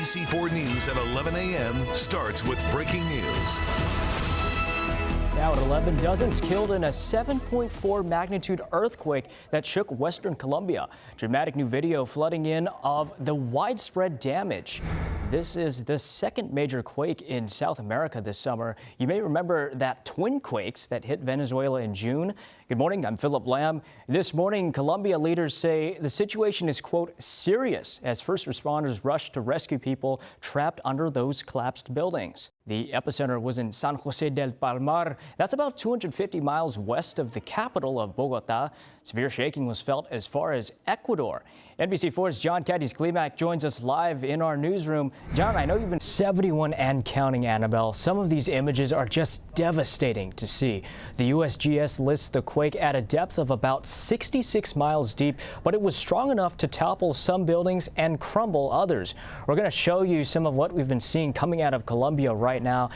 NBC4 News at 11 a.m. starts with breaking news. Now at 11, dozens killed in a 7.4 magnitude earthquake that shook western Colombia. Dramatic new video flooding in of the widespread damage. This is the second major quake in South America this summer. You may remember that twin quakes that hit Venezuela in June. Good morning, I'm Philip Lamb. This morning, Colombia leaders say the situation is, quote, serious as first responders rush to rescue people trapped under those collapsed buildings. The epicenter was in San Jose del Palmar. That's about 250 miles west of the capital of Bogota. Severe shaking was felt as far as Ecuador. NBC4's John Cadiz-Klimac joins us live in our newsroom. John, I know you've been 71 and counting, Annabelle. Some of these images are just devastating to see. The USGS lists the quake at a depth of about 66 miles deep, but it was strong enough to topple some buildings and crumble others. We're going to show you some of what we've been seeing coming out of Colombia right now.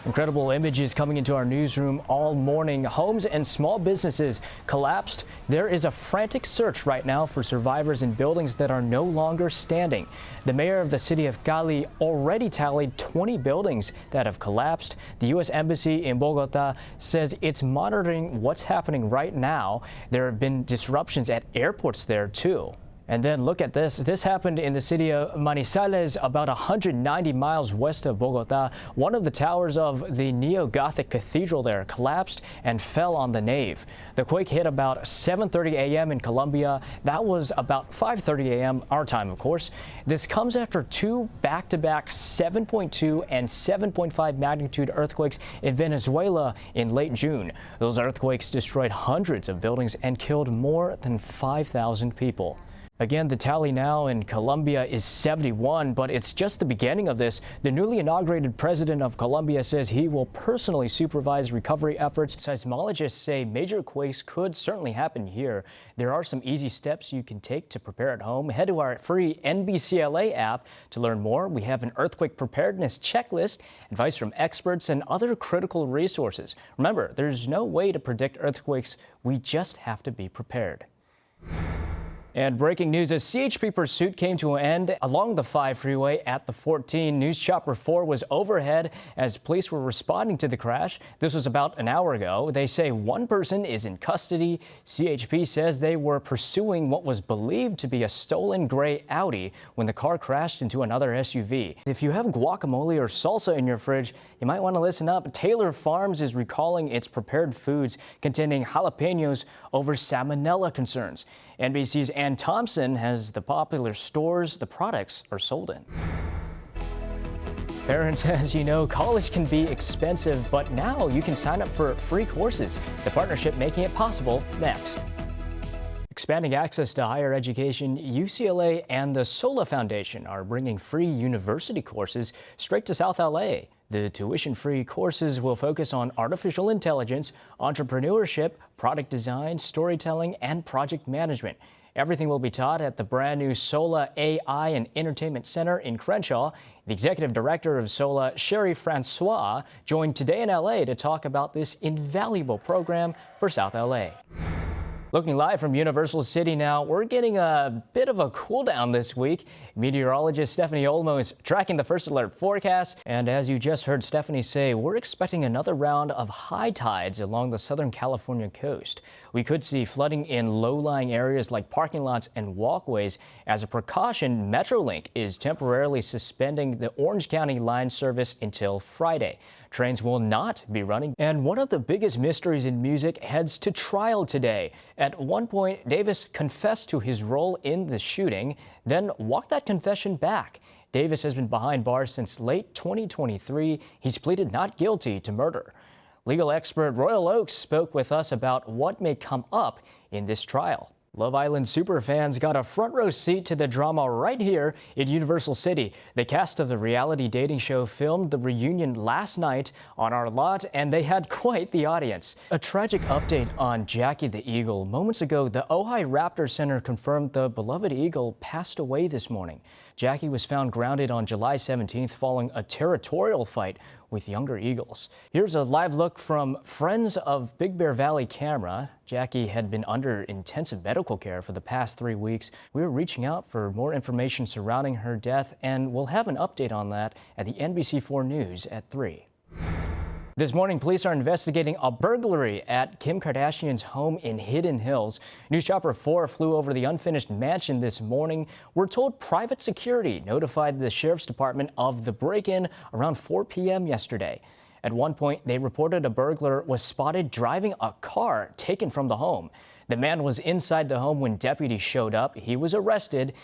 Incredible images coming into our newsroom all morning. Homes and small businesses collapsed. There is a frantic search right now for survivors in buildings that are no longer standing. The mayor of the city of Cali already tallied 20 buildings that have collapsed. The U.S. Embassy in Bogota says it's monitoring what's happening right now. There have been disruptions at airports there, too. And then look at this. This happened in the city of Manizales, about 190 miles west of Bogota. One of the towers of the neo-Gothic cathedral there collapsed and fell on the nave. The quake hit about 7:30 a.m. in Colombia. That was about 5:30 a.m. our time, of course. This comes after two back-to-back 7.2 and 7.5 magnitude earthquakes in Venezuela in late June. Those earthquakes destroyed hundreds of buildings and killed more than 5,000 people. Again, the tally now in Colombia is 71, but it's just the beginning of this. The newly inaugurated president of Colombia says he will personally supervise recovery efforts. Seismologists say major quakes could certainly happen here. There are some easy steps you can take to prepare at home. Head to our free NBCLA app to learn more. We have an earthquake preparedness checklist, advice from experts, and other critical resources. Remember, there's no way to predict earthquakes. We just have to be prepared. And breaking news, a CHP pursuit came to an end along the 5 freeway at the 14. News Chopper 4 was overhead as police were responding to the crash. This was about an hour ago. They say one person is in custody. CHP says they were pursuing what was believed to be a stolen gray Audi when the car crashed into another SUV. If you have guacamole or salsa in your fridge, you might want to listen up. Taylor Farms is recalling its prepared foods containing jalapenos over salmonella concerns. NBC's Ann Thompson has the popular stores the products are sold in. Parents, as you know, college can be expensive, but now you can sign up for free courses. The partnership making it possible next. Expanding access to higher education, UCLA and the SOLA Foundation are bringing free university courses straight to South LA. The tuition-free courses will focus on artificial intelligence, entrepreneurship, product design, storytelling, and project management. Everything will be taught at the brand new SOLA AI and Entertainment Center in Crenshaw. The executive director of SOLA, Sherry Francois, joined Today in LA to talk about this invaluable program for South LA. Looking live from Universal City now, we're getting a bit of a cool down this week. Meteorologist Stephanie Olmo is tracking the first alert forecast. And as you just heard Stephanie say, we're expecting another round of high tides along the Southern California coast. We could see flooding in low-lying areas like parking lots and walkways. As a precaution, Metrolink is temporarily suspending the Orange County line service until Friday. Trains will not be running. And one of the biggest mysteries in music heads to trial today. At one point, Davis confessed to his role in the shooting, then walked that confession back. Davis has been behind bars since late 2023. He's pleaded not guilty to murder. Legal expert Royal Oakes spoke with us about what may come up in this trial. Love Island superfans got a front row seat to the drama right here in Universal City. The cast of the reality dating show filmed the reunion last night on our lot, and they had quite the audience. A tragic update on Jackie the Eagle. Moments ago, the Ojai Raptor Center confirmed the beloved eagle passed away this morning. Jackie was found grounded on July 17th following a territorial fight with younger eagles. Here's a live look from Friends of Big Bear Valley camera. Jackie had been under intensive medical care for the past 3 weeks. We were reaching out for more information surrounding her death, and we'll have an update on that at the NBC4 News at 3. This morning, police are investigating a burglary at Kim Kardashian's home in Hidden Hills. News Chopper 4 flew over the unfinished mansion this morning. We're told private security notified the sheriff's department of the break-in around 4 p.m. yesterday. At one point, they reported a burglar was spotted driving a car taken from the home. The man was inside the home when deputies showed up. He was arrested.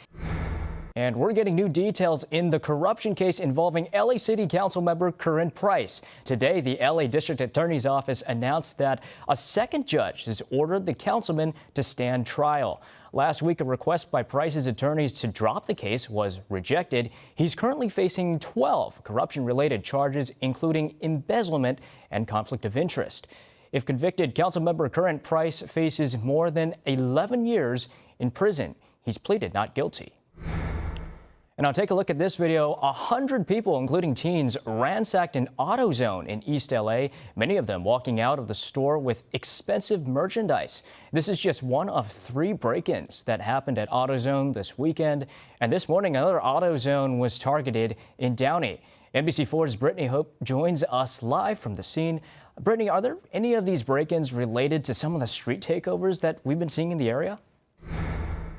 And we're getting new details in the corruption case involving LA City Council member Corinne Price. Today, the LA District Attorney's Office announced that a second judge has ordered the councilman to stand trial. Last week, a request by Price's attorneys to drop the case was rejected. He's currently facing 12 corruption-related charges, including embezzlement and conflict of interest. If convicted, Councilmember Corinne Price faces more than 11 years in prison. He's pleaded not guilty. And now take a look at this video. 100 people, including teens, ransacked an AutoZone in East LA, many of them walking out of the store with expensive merchandise. This is just one of 3 break-ins that happened at AutoZone this weekend. And this morning, another AutoZone was targeted in Downey. NBC4's Brittany Hope joins us live from the scene. Brittany, are there any of these break-ins related to some of the street takeovers that we've been seeing in the area?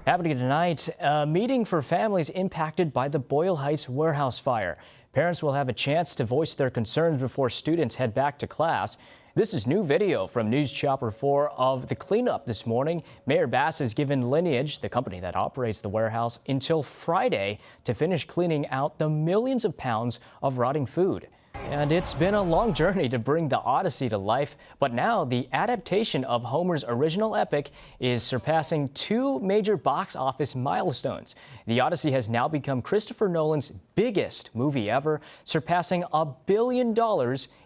Happening tonight, a meeting for families impacted by the Boyle Heights warehouse fire. Parents will have a chance to voice their concerns before students head back to class. This is new video from News Chopper 4 of the cleanup this morning. Mayor Bass has given Lineage, the company that operates the warehouse, until Friday to finish cleaning out the millions of pounds of rotting food. And it's been a long journey to bring the Odyssey to life, but now the adaptation of Homer's original epic is surpassing 2 major box office milestones. The Odyssey has now become Christopher Nolan's biggest movie ever, surpassing $1 billion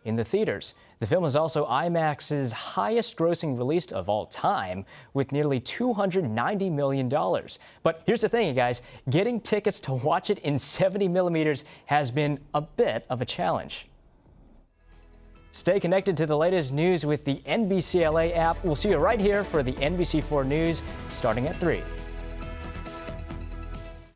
in the theaters. The film is also IMAX's highest grossing release of all time, with nearly $290 million. But here's the thing, you guys, getting tickets to watch it in 70 millimeters has been a bit of a challenge. Stay connected to the latest news with the NBC LA app. We'll see you right here for the NBC4 News starting at 3.